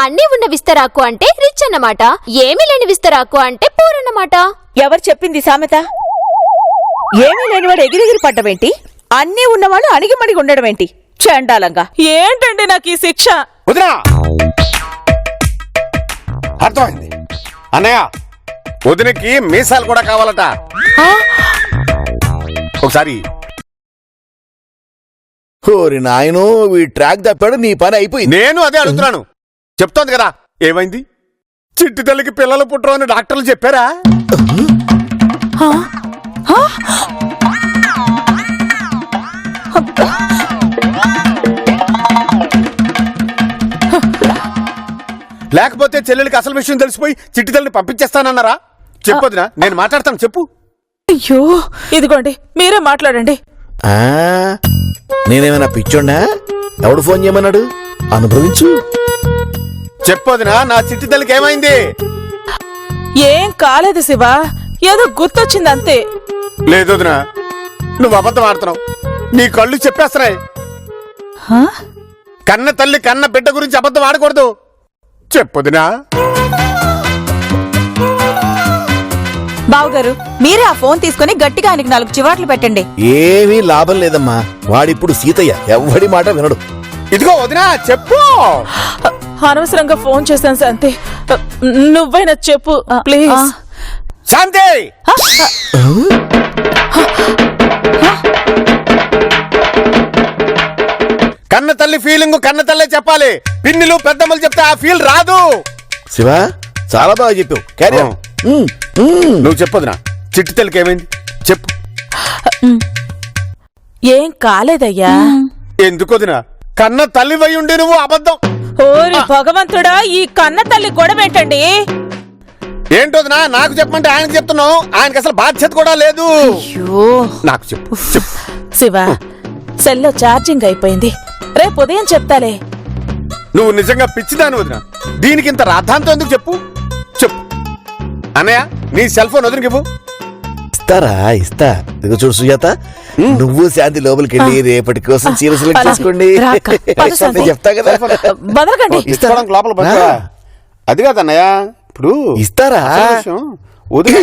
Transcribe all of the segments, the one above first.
అన్నీ ఉన్న విస్తరాకు అంటే రిచ్ అన్నమాట, ఏమీ లేని విస్తరాకు అంటే పూర్ అన్నమాట. ఎవరు చెప్పింది సామెత? ఏమీ లేనివాడు ఎగిరెగిరి పడ్డమేంటి, అన్నీ ఉన్నవాడు అణిగిమణిగి ఉండడమేంటి? చండాలంగా. ఏంటండి నాకు ఈ శిక్ష? వదినా, అర్థమైంది. అన్నయ్య, వదినకి మీసాలు కూడా కావాలట. ఒకసారి ఓరి నాయనో, ఈ ట్రాక్ తప్పాడు, నీ పని అయిపోయింది. నేను అదే అడుగుతున్నాను. చెప్తోంది కదా, ఏమైంది? చిట్టి తల్లికి పిల్లలు పుట్టరు అని డాక్టర్లు చెప్పారా? లేకపోతే చెల్లెలికి అసలు విషయం తెలిసిపోయి చిట్టి తల్లిని పంపించేస్తానన్నారా? చెప్పొద్దునా, నేను మాట్లాడతాను. చెప్పు. అయ్యో, ఇదిగోండి మీరే మాట్లాడండి. నేనేమైనా పిచ్చోండా? ఎవడు ఫోన్ చేయమన్నాడు? అనుభవించు. చెప్పొద్దునా, నా చిట్టి తల్లికి ఏమైంది? ఏం కాలేదు శివ, ఏదో గుర్తొచ్చింది అంతే. లేదొదినా, నువ్వు అబద్ధం ఆడుతున్నావు. నీ కళ్ళు చెప్పేస్తున్నాయి. కన్న తల్లి కన్న బిడ్డ గురించి అబద్ధం ఆడకూడదు. చెప్పొదినా. బావగారు, మీరే ఆ ఫోన్ తీసుకుని గట్టిగా ఆయనకి 4 చివాట్లు పెట్టండి. ఏమీ లాభం లేదమ్మా, వాడిప్పుడు సీతయ్య, ఎవ్వడి మాట వినడు. ఇదిగో వదినా, చెప్పు. అనవసరంగా ఫోన్ చేశాను శాంతి, నువ్వైనా చెప్పు ప్లీజ్. శాంతి, కన్న తల్లి ఫీలింగ్ కన్న తల్లే చెప్పాలి. పిన్నిలు పెద్దమ్మలు చెప్తే ఆ ఫీల్ రాదు. శివ, చాలా బాగా చెప్పావు. క్యారియర్. నువ్వు చెప్పొదినా, చిట్టి తల్లికి ఏమైంది? చెప్పు. ఏం కాలేదయ్యా. ఎందుకొదినా, కన్న తల్లి వై ఉండి నువ్వు అబద్ధం. ఓరి భగవంతుడా, ఈ కన్న తల్లి గొడవేంటండి? ఏంటోదినా, నాకు చెప్పమంటే ఆయనకు చెప్తున్నావు. ఆయనకి అసలు బాధ్యత కూడా లేదు. నాకు చెప్పు. చెప్పు శివ, సెల్లో ఛార్జింగ్ అయిపోయింది, రేపు ఉదయం చెప్తాలే. నువ్వు నిజంగా పిచ్చిదాని వదినా. దీనికి ఇంత రాద్ధాంతం ఎందుకు? చెప్పు. చెప్పు. అన్నయ్య, నీ సెల్ ఫోన్ వదిలికివ్వు. ఇస్తారా? ఇస్తా. ఇదిగో చూడు సుజాత, నువ్వు శాంతి లోపలికి వెళ్ళి రేపటి కోసం చీర సెలెక్ట్ చేసుకోండి. చెప్తా కదా. బదలకండి. ఇస్తాడానికి లోపల పడతా. అది కాదు అన్నయ్య, ఇప్పుడు ఇస్తారా? వదిలి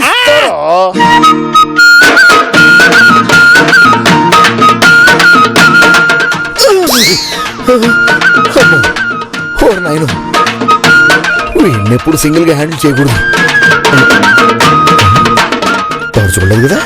నాయను, వీడినెప్పుడు సింగిల్ గా హ్యాండిల్ చేయకూడదు. ఎవరు చూడలేదు కదా.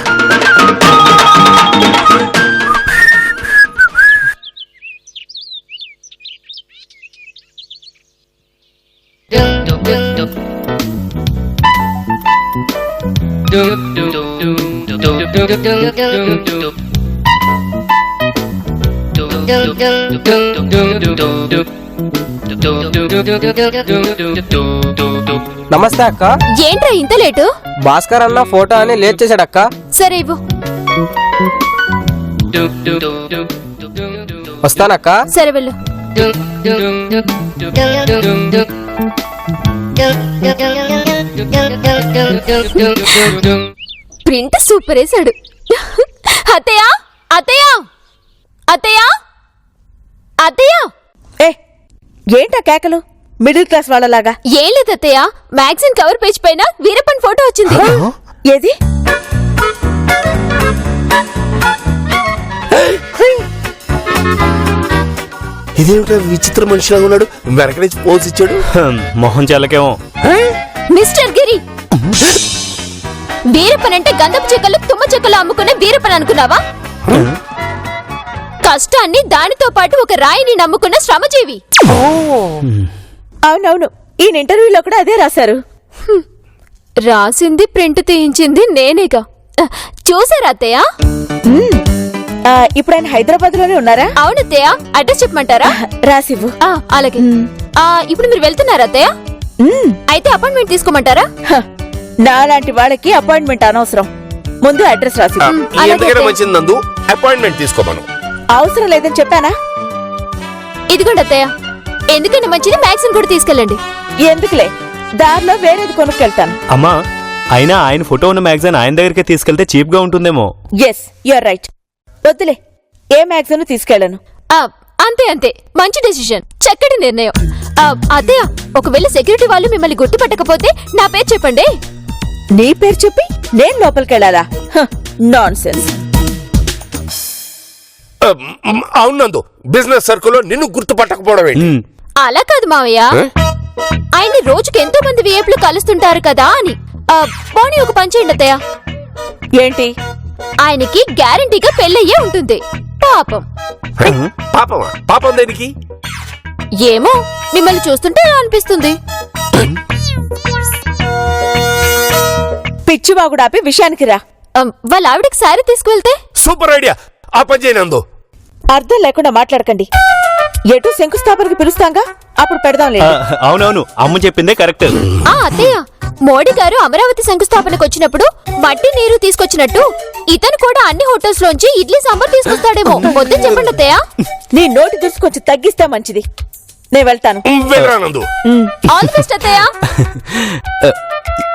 నమస్తే అక్క. ఏంట్రా ఇంత లేటు? భాస్కర్ అన్న ఫోటో అని లేట్ చేశాడు అక్క. సరే ఇవ్వు. వస్తానక్క. సరే వెళ్ళు. ప్రింట్ సూపర్ వేసాడు. అత్తయ్య, అత్తయ్య, అత్తయ్య, అత్తయ్య. ఏంటా కేకలు? మిడిల్ క్లాస్ వాళ్ళలాగా. ఏం లేదు అత్తయ్య, మ్యాగజైన్ కవర్ పేజ్ పైన వీరప్పన్ ఫోటో వచ్చింది. ఏది? ఇదేమిటో విచిత్ర మనిషిలాగా ఉన్నాడు. వెనక నుంచి పోల్స్ ఇచ్చాడు. మొహం చెల్లకేమో. మిస్టర్ గిరి, వీరప్పన్ అంటే గంధపు చెక్కలు తుమ్మ చెక్కలు అమ్ముకునే వీరప్పన్ అనుకున్నావా? కష్టాన్ని దానితో పాటు ఒక రాయిని నమ్ముకున్న శ్రమజీవి. అవునవును, ఈయన ఇంటర్వ్యూలో కూడా అదే రాశారు. రాసింది ప్రింట్ తీయించింది నేనేగా. చూసారా అత్తయ్య? ఇప్పుడు ఆయన హైదరాబాద్ లోనే ఉన్నారా? అవునత్తయ్య. అడ్రస్ చెప్పమంటారా? రాసివ్వు. అలాగే. ఇప్పుడు మీరు వెళ్తున్నారా అత్తయ్య? అయితే అపాయింట్మెంట్ తీసుకోమంటారా? నాలాంటి వాళ్ళకి అపాయింట్మెంట్ అనవసరం, ముందు అడ్రస్ రాసి. మంచిది నందు, అపాయింట్మెంట్ తీసుకోమను. అవసరం లేదని చెప్పానా? ఇదిగోండి అత్తయ్య, ఎందుకన్నా మంచిది మ్యాగజైన్ కూడా తీసుకెళ్ళండి. ఎందుకులే, దారిలో వేరేది కొనుక్కెళ్తాను. అమ్మా, అయినా ఆయన ఫోటో ఉన్న మ్యాగజైన్ ఆయన దగ్గరికి తీసుకెళ్తే చీప్ గా ఉంటుందేమో. Yes, you're right. వద్దులే, ఏ మ్యాగజైన్ తీసుకెళ్ళను. అంతే అంతే, మంచి డెసిషన్, చక్కటి నిర్ణయం. అత్తయ్య, ఒకవేళ సెక్యూరిటీ వాళ్ళు మిమ్మల్ని గుర్తుపట్టకపోతే నా పేరు చెప్పండి. నీ పేరు చెప్పి నేను లోపలికెళ్ళాలా? Non sense. అవును నందు, బిజినెస్ సర్కిల్లో నిన్ను గుర్తుపట్టకపోవడం ఏంటి? అలా కాదు మావయ్య, ఆయన్ని రోజుకి ఎంతో మంది విఐపీలు కలుస్తుంటారు కదా అని. పోనీ ఒక పని చేయండి అత్తయ్య, ఏంటి? ఆయనకి గ్యారంటీగా పెళ్ళయ్యే ఉంటుంది. పాపం. పాపమా? పాపం దేనికి? ఏమో, మిమ్మల్ని చూస్తుంటే అలా అనిపిస్తుంది. పిచ్చివాగుడాపి విషయానికి రా. వాళ్ళ ఆవిడకి శారీ తీసుకువెళ్తే? సూపర్ ఐడియా, ఆ పని చేయనందు. అర్థం లేకుండా మాట్లాడకండి. ఎటు శంకుస్థాపనకి పిలుస్తాంగా, అప్పుడు పెడదాంలే. అవునవును, అమ్మ చెప్పిందే కరెక్ట్. అత్తయ్య, మోడీ గారు అమరావతి శంకుస్థాపనకు వచ్చినప్పుడు మట్టి నీరు తీసుకొచ్చినట్టు ఇతను కూడా అన్ని హోటల్స్ లోంచి ఇడ్లీ సాంబార్ తీసుకొస్తాడేమో. వద్దు చెప్పండి అత్తయ్య. నీ నోటి దురుసు కొంచెం తగ్గిస్తే మంచిది. నేను వెళ్తాను. వెళ్ళరానందు. ఆల్ ది బెస్ట్ అత్తయ్య.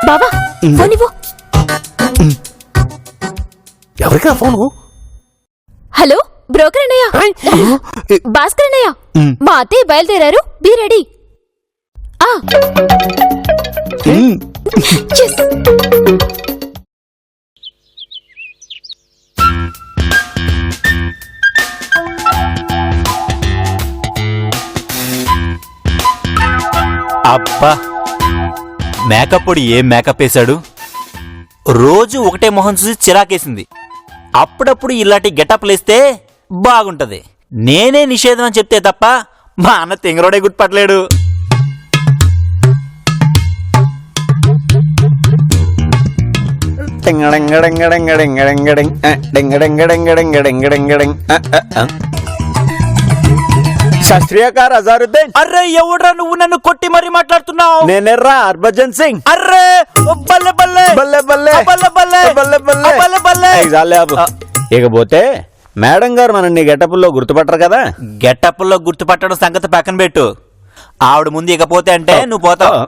బావా, ఫోన్ ఇవ్వు. ఎవరికా ఫోను? హలో, బ్రోకర్ అన్నయ్య, భాస్కర్ అన్నయ్య, మా అత్తయ్య బయలుదేరారు, బీ రెడీ. అబ్బా, మేకప్ పొడి ఏం మేకప్ వేశాడు. రోజు ఒకటే మొహం చూసి చిరాకేసింది. అప్పుడప్పుడు ఇలాంటి గెటప్లు వేస్తే బాగుంటది. నేనే నిషేధం అని చెప్తే తప్ప మా అన్న తెంగరోడే గుర్తుపట్టలేడు. శాస్త్రీయకార్ అజారుద్దీన్. అర్రే, ఎవడ్రా నువ్వు నన్ను కొట్టి మరీ మాట్లాడుతున్నావు? నేనెర్రా హర్భజన్ సింగ్. అర్రే, బల్లె బల్లె బల్లె బల్లె బల్లె బల్లె బల్లె బల్లె బల్లె బల్లె. చాలే ఆపు. ఇకపోతే మేడం గారు మన నీ గెటపుల్లో గుర్తుపట్టరు కదా. గెటప్లో గుర్తుపట్టడం సంగతి పక్కన పెట్టు. ఆవిడ ముందు ఇకపోతే అంటే నువ్వు పోతావు.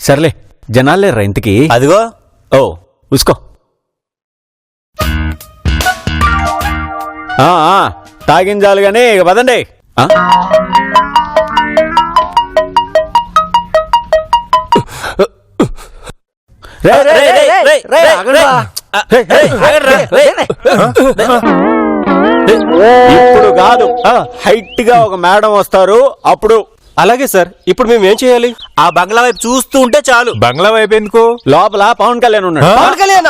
సర్లే, జనాలేర్రా ఇంతకి. అదిగో. ఓ ఉసుకో. తాగించాలి గానీ ఇక పదండి. ఇప్పుడు కాదు, హైట్ గా ఒక మేడం వస్తారు అప్పుడు. అలాగే సార్, ఇప్పుడు మేము ఏం చేయాలి? ఆ బంగ్లా వైపు చూస్తూ ఉంటే చాలు. బంగ్లా వైపు ఎందుకు? లోపల పవన్ కళ్యాణ్ ఉన్నాడు. పవన్ కళ్యాణ్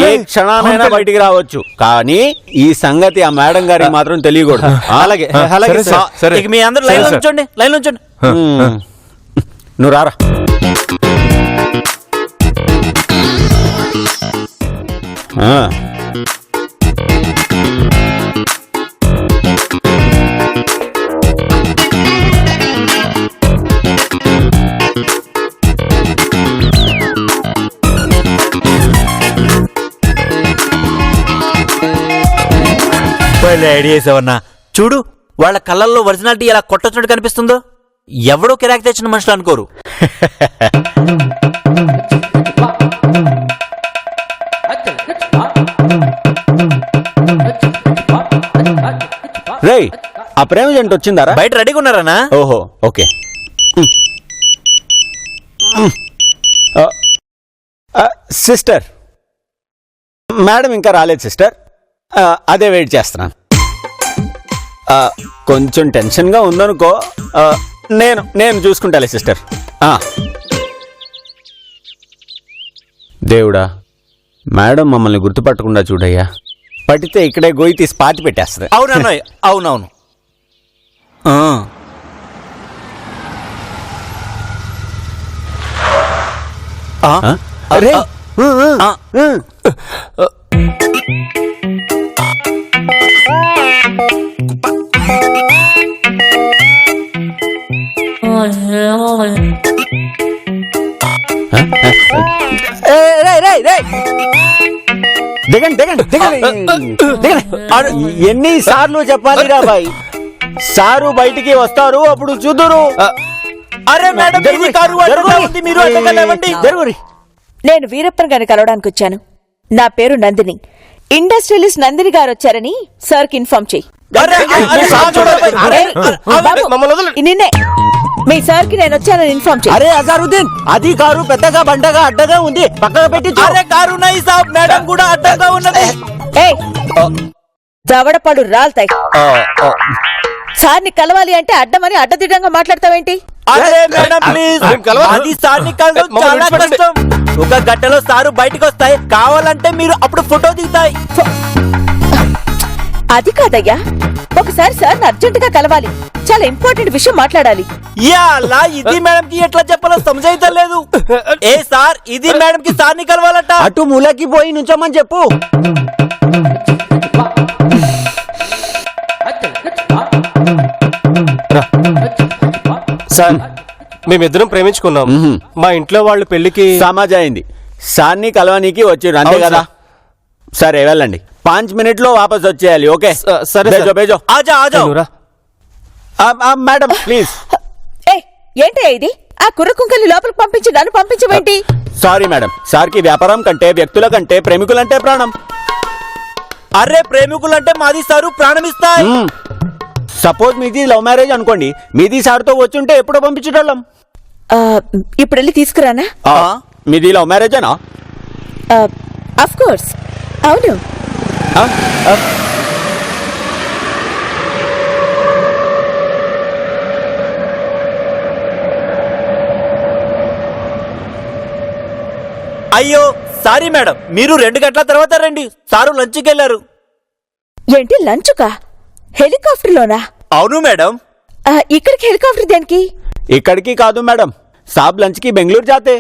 ఏ క్షణానైనా బయటికి రావచ్చు, కానీ ఈ సంగతి ఆ మేడం గారికి మాత్రం తెలియకూడదు. అలాగే అలాగే సార్. ఇక మీ అందరూ లైన్ లో ఉంచండి, లైన్ లో ఉంచండి. నువ్వు రారా. ఐడియా వేసావన్నా. చూడు, వాళ్ళ కళ్ళల్లో ఒరిజినాలిటీ ఎలా కొట్టొచ్చినట్టు కనిపిస్తుందో. ఎవడో కిరాకి తెచ్చిన మనుషులు అనుకోరు. రేయ్, ఆ ప్రేమ జంట వచ్చిందారా? బయట రెడీగా ఉన్నారనా? ఓహో, ఓకే. సిస్టర్, మేడం ఇంకా రాలేదు సిస్టర్. అదే వెయిట్ చేస్తున్నాను. కొంచెం టెన్షన్గా ఉందనుకో. నేను చూసుకుంటాలే సిస్టర్. దేవుడా, మేడం మమ్మల్ని గుర్తుపట్టకుండా చూడయ్యా. పట్టితే ఇక్కడే గోయి తీసి పాతి పెట్టేస్తుంది. అవునన్నయ్య, అవునవును. అరే, దిగండి దిగండి దిగండి. ఎన్నిసార్లు చెప్పాలి రా బాయ్? సారు బయటికి వస్తారు, అప్పుడు చూదురు. అరే మేడం, ఇది కారు అడ్డుగా ఉంది, మీరు అడ్డుగా లేవండి. నేను వీరప్పన్ గారిని కలవడానికి వచ్చాను. నా పేరు నందిని. ఇండస్ట్రియలిస్ట్ నందిని గారు వచ్చారని సార్కి ఇన్ఫార్మ్ చెయ్యి. నిన్నే మీ సార్కి నేను వచ్చానని ఇన్ఫార్మ్ చెయ్యి. అరే అజారుద్దీన్, అది కారు పెద్దగా బండగా అడ్డగా ఉంది, పక్కగా పెట్టి. అరే కారు నై సాబ్, మేడం కూడా అడ్డంగా ఉన్నది. ఏయ్ దవడపడు రాల్తాయి. సార్ని కలవాలి అంటే అడ్డమని అడ్డదిడ్డంగా మాట్లాడతావేంటి? అరే మేడం ప్లీజ్, అది సార్ని కలవడం చాలా కష్టం. ఒక గంటలో సారు బయటకు వస్తాయి, కావాలంటే మీరు అప్పుడు ఫోటో దిగుతాయి. అది కాదయ్యా, ఒకసారి సార్ని అర్జెంట్ గా కలవాలి, చాలా ఇంపార్టెంట్ విషయం మాట్లాడాలి. అలా ఇది మేడం కి ఎట్లా చెప్పాలో సమజైతలేదు. ఏ సార్, ఇది మేడం కి సార్ని కలవాలట. అటు మూలకి పోయి నుంచోమని చెప్పు. సార్, మేమిద్దరం ప్రేమించుకున్నాం. మా ఇంట్లో వాళ్ళు పెళ్లికి సమాజ్ అయింది, సార్ని కలవనీకి వచ్చారు అంతే అవును కదా. సరే వెళ్ళండి, 5 మినిట్లో వాపస్ వచ్చేయాలి. ఓకే సరే బేజో బేజో. ఆజా ఆజా. నువ్వురా. Madam please. ఏంటి ఇది? ఆ కుర్ర కుంకల్ని లోపలికి పంపించి నన్ను పంపించవేంటి? సారీ మేడం, సార్కి వ్యాపారం కంటే వ్యక్తుల కంటే ప్రేమికులంటే ప్రాణం. అరే ప్రేమికులంటే మాది సారు ప్రాణమిస్తాయి. సపోజ్ మీది లవ్ మ్యారేజ్ అనుకోండి, మీది సార్తో వచ్చుంటే ఎప్పుడో పంపించేటోళ్ళం. ఇప్పుడు వెళ్ళి తీసుకురానా? మీది లవ్ మ్యారేజేనా? అఫ్ కోర్స్ అవును. అయ్యో సారీ మేడం, మీరు 2 గంటల తర్వాత రండి, సారు లంచ్కి వెళ్ళారు. ఏంటి లంచుకా? హెలికాప్టర్లోనా? అవును మేడం. ఇక్కడికి హెలికాప్టర్ దేనికి? ఇక్కడికి కాదు మేడం, సాబ్ లంచ్ కి బెంగళూరు జాతే.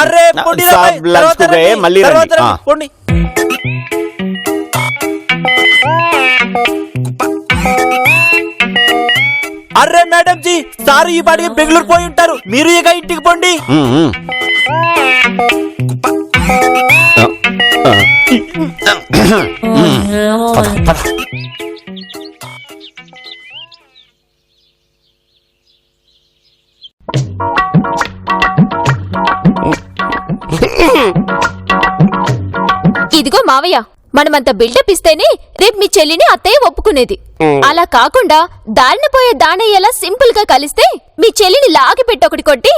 అరే సాబ్ లంచ్ కు గయే, మళ్ళీ రండి. అరే మేడం జీ, సారు ఈ పాటికి బెంగళూరు పోయి ఉంటారు, మీరు ఇక ఇంటికి పోండి. ఇదిగో మావయ్య, మనమంత బిల్డప్ ఇస్తేనే రేపు మీ చెల్లిని అత్తయ్య ఒప్పుకునేది. అలా కాకుండా దారిన పోయే దానయ్యేలా సింపుల్ గా కలిస్తే మీ చెల్లిని లాగి పెట్టి ఒకటి కొట్టి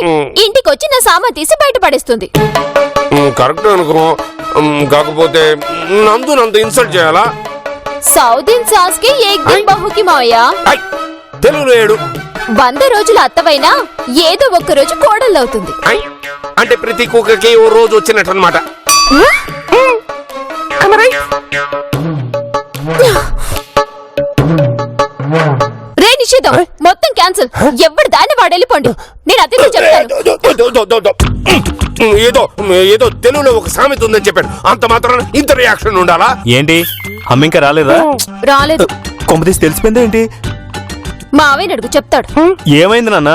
ఇంటికొచ్చి నా సామాన్ తీసి బయట పడేస్తుంది. కరెక్ట్ అనుకో, కాకపోతే నందు ఇన్సల్ట్ చేయాలా? సౌదిన్ సాస్ కి ఏక్ దిన్ బహుకి మావయ్య. తెలుగులో 7 100 రోజుల అత్తవైనా ఏదో ఒక్క రోజు కోడళ్ళవుతుంది. అంటే ప్రతి కుక్కకి ఓ రోజు వచ్చినట్టు అనమాట. రే నిషేధం, మొత్తం క్యాన్సిల్. ఎవడు దాన్ని వాడు వెళ్ళిపోండి, నేను అతిథి చెప్తాను. ఏదో తెలుగులో ఒక సామెత ఉందని చెప్పాడు, అంత మాత్రం ఇంత రియాక్షన్ ఉండాలా? ఏంటి అమ్మ ఇంకా రాలేదా? రాలేదు. కొంపతీసి తెలిసిపోయిందా ఏంటి? మావయ్య అడుగు చెప్తాడు. ఏమైంది నాన్న?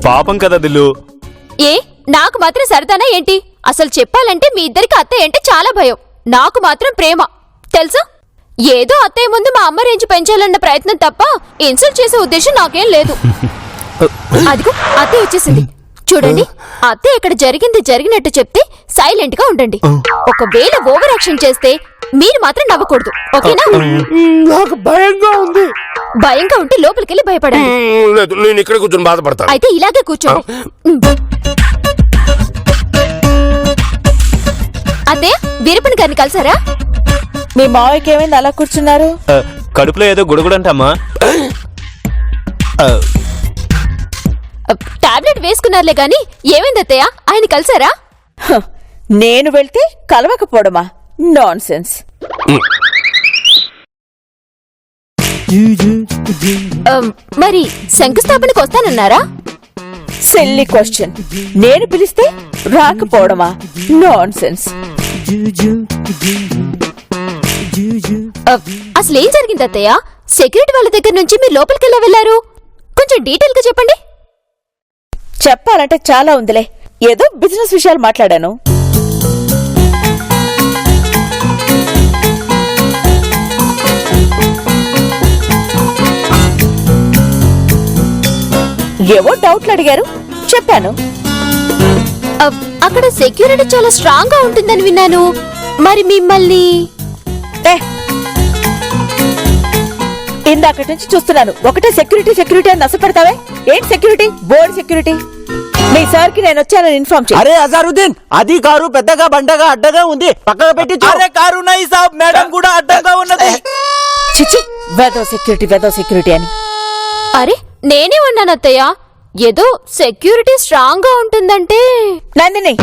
పాపం కదా దిల్లు. ఏ నాకు మాత్రం సరదానా ఏంటి? అసలు చెప్పాలంటే మీ ఇద్దరికి అత్తయ్య అంటే చాలా భయం, నాకు మాత్రం ప్రేమ తెలుసా. ఏదో అత్తయ్య ముందు మా అమ్మ రేంజ్ పెంచాలన్న ప్రయత్నం తప్ప ఇన్సల్ట్ చేసే ఉద్దేశం నాకేం లేదు. అదిగో అత్తయ్య వచ్చేసింది చూడండి. అత్తయ్య ఇక్కడ జరిగింది జరిగినట్టు చెప్తే సైలెంట్ గా ఉండండి. ఒకవేళ ఓవర్ యాక్షన్ చేస్తే మీరు మాత్రం నవ్వకూడదు, ఓకేనా? నాకు భయంగా ఉంది. భయంగా ఉంటే లోపలికెళ్ళి భయపడండి. లేదు, నేను ఇక్కడ కూర్చొని బాధపడతాను. అయితే ఇలాగే కూర్చోండి. అత్తయ్య వీరప్పని గారిని కలిసారా? మీ మావయ్యకి ఏమైంది అలా కూర్చున్నారు? కడుపులో ఏదో గుడుగుడంటమ్మా. టాబ్లెట్ వేసుకున్నారులే గాని ఏమైంది అత్తయ్య, ఆయన కలిసారా? నేను వెళ్తే కలవకపోవడమా? Non sense. మరి శంకుస్థాపనకు వస్తానన్నారా? Silly question. నేను పిలిస్తే రాకపోవడమా? Non sense. అసలేం జరిగింది అత్తయ్య? సెక్యూరిటీ వాళ్ళ దగ్గర నుంచి మీరు లోపలికెళ్ళా వెళ్లారు, కొంచెం డీటెయిల్ గా చెప్పండి. చెప్పాలంటే చాలా ఉందిలే, ఏదో బిజినెస్ విషయాలు మాట్లాడాను. ఏవో డౌట్లు అడిగారు, చెప్పాను. అక్కడ సెక్యూరిటీ చాలా స్ట్రాంగ్ గా ఉంటుందని విన్నాను. మరి మిమ్మల్ని ఏ, ఇందాకటి నుంచి చూస్తున్నాను ఒకటే సెక్యూరిటీ సెక్యూరిటీ అని నష్టపెడతావే. ఏంటి సెక్యూరిటీ? Board security. మీ సార్ కి నేను వచ్చానని ఇన్ఫార్మ్ చేయి. అరే అజారుద్దీన్, అది కారు పెద్దగా బండగా అడ్డగా ఉంది, పక్కగా పెట్టి చూ. అరే కారు నై సాబ్, మేడం కూడా అడ్డంగా ఉన్నది. చిచి, వెదో సెక్యూరిటీ అని. అరే నేనే ఉన్నాను అత్తయ్య. ఏదో సెక్యూరిటీ స్ట్రాంగ్ గా ఉంటుందంటే. నందిని,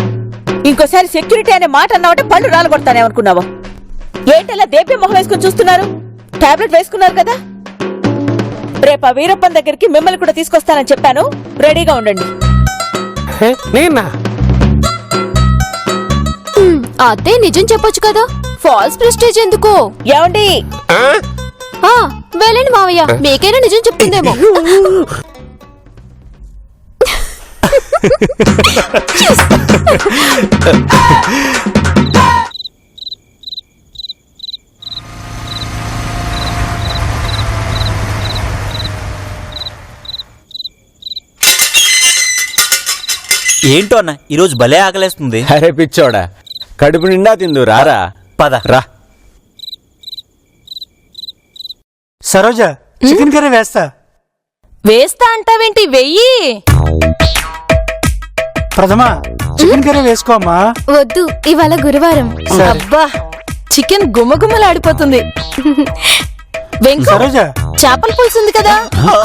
ఇంకోసారి సెక్యూరిటీ అనే మాట అన్నావంటే పళ్ళు రాలగొడతానేమనుకున్నావు. ఏంటలా దేపే మొహం వేసుకుని చూస్తున్నారు? టాబ్లెట్ వేసుకున్నారు కదా. రేపు ఆ వీరప్పన్ దగ్గరికి మిమ్మల్ని కూడా తీసుకొస్తానని చెప్పాను, రెడీగా ఉండండి. నేనా? అదే నిజం చెప్పొచ్చు కదా, ఫాల్స్ ప్రెస్టేజ్ ఎందుకు? ఏమండి? వెళ్ళండి మావయ్య, మీకైనా నిజం చెప్తుందేమో. ఏంటో అన్న ఈరోజు భలే ఆకలేస్తుంది. అరే పిచ్చోడా, కడుపు నిండా తిందు రారా. పద రా. సరోజ, చికెన్ కర్రీ వేస్తా. వేస్తా అంటావేంటి? వెయ్యి. ప్రథమ, చికెన్ కర్రీ వేసుకోమ్మా. వద్దు, ఇవాళ గురువారం. అబ్బా, చికెన్ గుమగుమలాడిపోతుంది. వెంకు, సరోజ, చేపల పులుసు ఉంది కదా,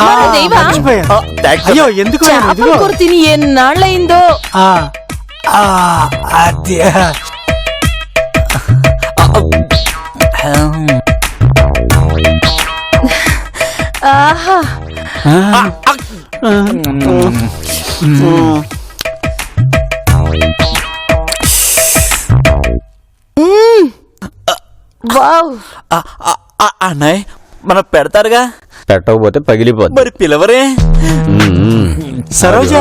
మనం దేవా? మర్చిపోయా. థాంక్స్. అయ్యో ఎందుకు వేయను? చేపల ఇదిగో. కూర తిని ఎన్నాళ్ళయిందో. ఆ, ఆ, అది. ఆహా, వావ్. అన్నయ్య మన పెడతారుగా. పెట్టకపోతే పగిలిపోద్ది. మరి పిలవరే. సరోజ,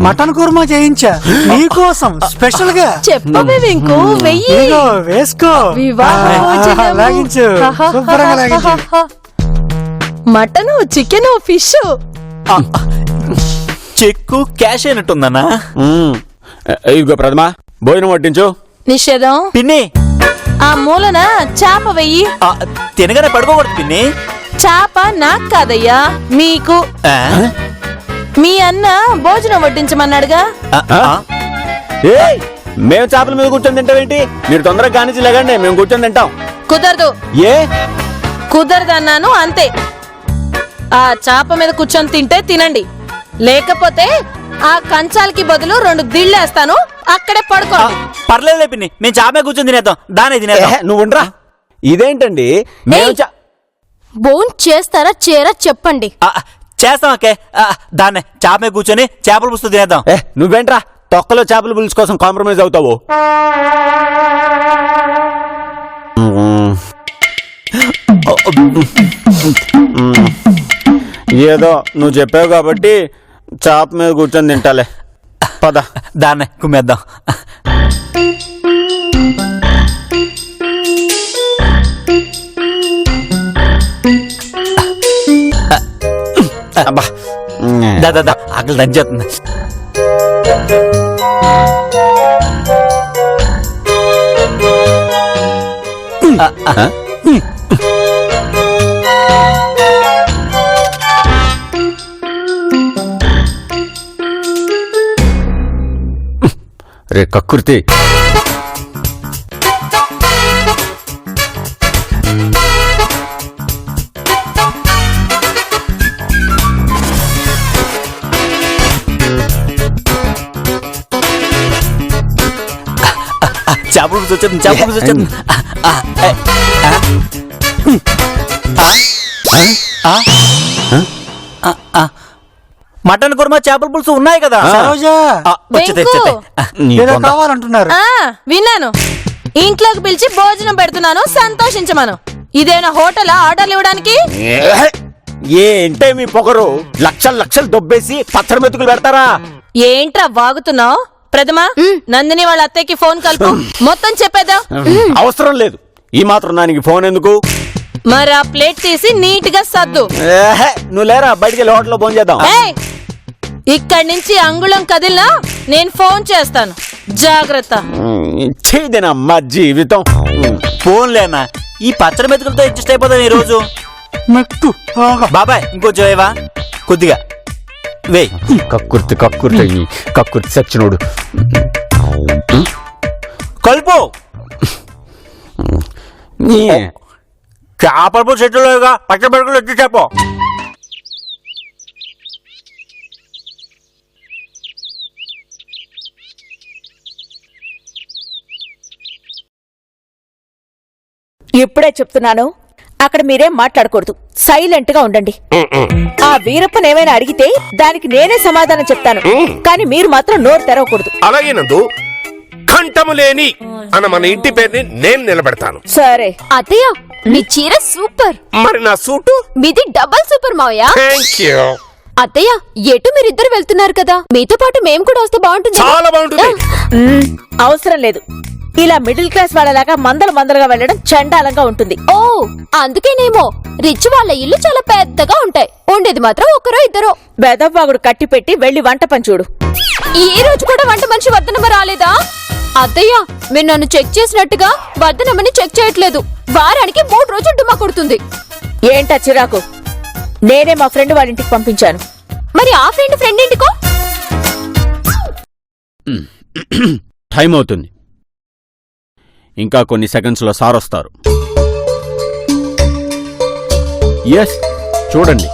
మటన్ కుర్మా చేయించా నీకోసం స్పెషల్ గా. చెప్పవే వెంకు, వెయ్యి. ఇదిగో వేసుకో. వివాహ భోజనము. లాగించు, శుభ్రంగా లాగించు. Mutton, chicken, fish. Cheque cash అయినట్టుందన్నా. ఇదిగో ప్రథమ, భోజనం వడ్డించు. నిషేధం. పిన్ని, ఆ మూలన చాప వెయ్యి. తినగానే పడుకోకూడదు పిన్ని. చాప నాకు కాదయ్యా, మీకు. ఆ? మీ అన్న భోజనం వడ్డించమన్నాడుగా. ఏయ్, మేము చేపల మీద కూర్చొని తింటామేంటి? మీరు తొందరగా కానిచ్చి లేకండి, మేము కూర్చొని తింటాం. కుదరదు. ఏ కుదరదన్నాను అంతే. ఆ చాప మీద కూర్చొని తింటే తినండి, లేకపోతే ఆ కంచాలకి బదులు 2 దిళ్ళేస్తాను, అక్కడే పడుకోండి. పర్లేదులే పిన్ని, మేము చాపే కూర్చొని తినేద్దాం. దానే తినేద్దాం. నువ్వు ఉండరా. ఇదేంటండి మేము బోన్ చేస్తారా చేరా చెప్పండి. చేస్తాం అక్కే. దాన్నే చాపే కూర్చొని చేపల పుస్తు తినేద్దాం. నువ్వేంట్రా తొక్కలో చేపల పులుసు కోసం కాంప్రమైజ్ అవుతావు? ఏదో నువ్వు చెప్పావు కాబట్టి చాప మీద కూర్చొని తింటాలే. పద. దాన్నే కుమ్మేద్దాం. అబ్బా, దా ఆకలి దంచేస్తుంది. రే కక్కుర్తి. చేపల పులుసు వచ్చేస్తుంది, చేపల పులుసు వచ్చేస్తుంది. మటన్ కుర్మా చేపల పులుసు ఉన్నాయి కదా. సరోజ, ఏదో కావాలంటున్నారు. విన్నాను. ఇంట్లోకి పిలిచి భోజనం పెడుతున్నాను, సంతోషించమను. ఇదేనా హోటల్ ఆర్డర్లు ఇవ్వడానికి? ఏంటే మీ పొగరు? లక్షలు లక్షలు దొబ్బేసి పచ్చడి మెతుకులు పెడతారా? ఏంట్రా వాగుతున్నావు? ప్రథమ, నందిని వాళ్ళ అత్తయ్యకి ఫోన్ కలుపు, మొత్తం చెప్పేదా. అవసరం లేదు, ఈ మాత్రం దానికి ఫోన్ ఎందుకు? మరి ఆ ప్లేట్ తీసి నీట్ గా సర్దు. నువ్వు లేరా, బయటికి వెళ్ళి హోటల్లో ఫోన్ చేద్దాం. ఏయ్, ఇక్కడి నుంచి అంగుళం కదిలినా నేను ఫోన్ చేస్తాను, జాగ్రత్త. చేయదేనమ్మా జీవితం. ఫోన్లే అన్న, ఈ పచ్చడి మెతుకులతో అడ్జస్ట్ అయిపోతాను ఈ రోజు. మెట్టు ఆగా. బాబాయ్ ఇంకొంచెం వేవా, కొద్దిగా వేయ్. కక్కుర్తి కక్కుర్తి సచ్చినోడు. కలుపు. చేపల చెట్టులోగా పచ్చడి మెతుకులు వచ్చి చెప్పు. ఇప్పుడే చెప్తున్నాను, అక్కడ మీరేం మాట్లాడకూడదు, సైలెంట్ గా ఉండండి. ఆ వీరప్పన్ ఏమైనా అడిగితే దానికి నేనే సమాధానం చెప్తాను, కానీ మీరు మాత్రం నోరు తెరవకూడదు. అలాగే నందు, కంఠము లేని అన్న మన ఇంటి పేరుని నేను నిలబెడతాను. సరే. అత్తయ్య మీ చీర సూపర్. మరి నా సూటు? మీది డబల్ సూపర్ మావయ్య. Thank you. అత్తయ్య ఎటు మీరిద్దరు వెళ్తున్నారు కదా, మీతో పాటు మేము కూడా వస్తే బాగుంటుంది. చాలా బాగుంటుంది. అవసరం లేదు, ఇలా మిడిల్ క్లాస్ వాళ్ళలాగా మందలుగా వెళ్ళడం చండాలంగా ఉంటుంది. ఓ అందుకేనేమో రిచ్ వాళ్ళ ఇల్లు చాలా పెద్దగా ఉంటాయి, ఉండేది మాత్రం ఒకరో ఇద్దరో. బెదవ్వాగుడు కట్టి పెట్టి వెళ్లి వంట పని చూడు. ఈ రోజు కూడా వంట మనిషి వద్దనమ్మ రాలేదా? అత్తయ్య మీరు నన్ను చెక్ చేసినట్టుగా వద్దనమ్మని చెక్ చేయట్లేదు. వారానికి 3 రోజులు డుమ్మా కొడుతుంది. ఏంటా చిరాకు? నేనే మా ఫ్రెండ్ వాళ్ళ ఇంటికి పంపించాను. మరి ఆ ఫ్రెండ్ ఇంటికో? టైం అవుతుంది, ఇంకా కొన్ని సెకండ్స్ లో సార్ వస్తారు. ఎస్ చూడండి.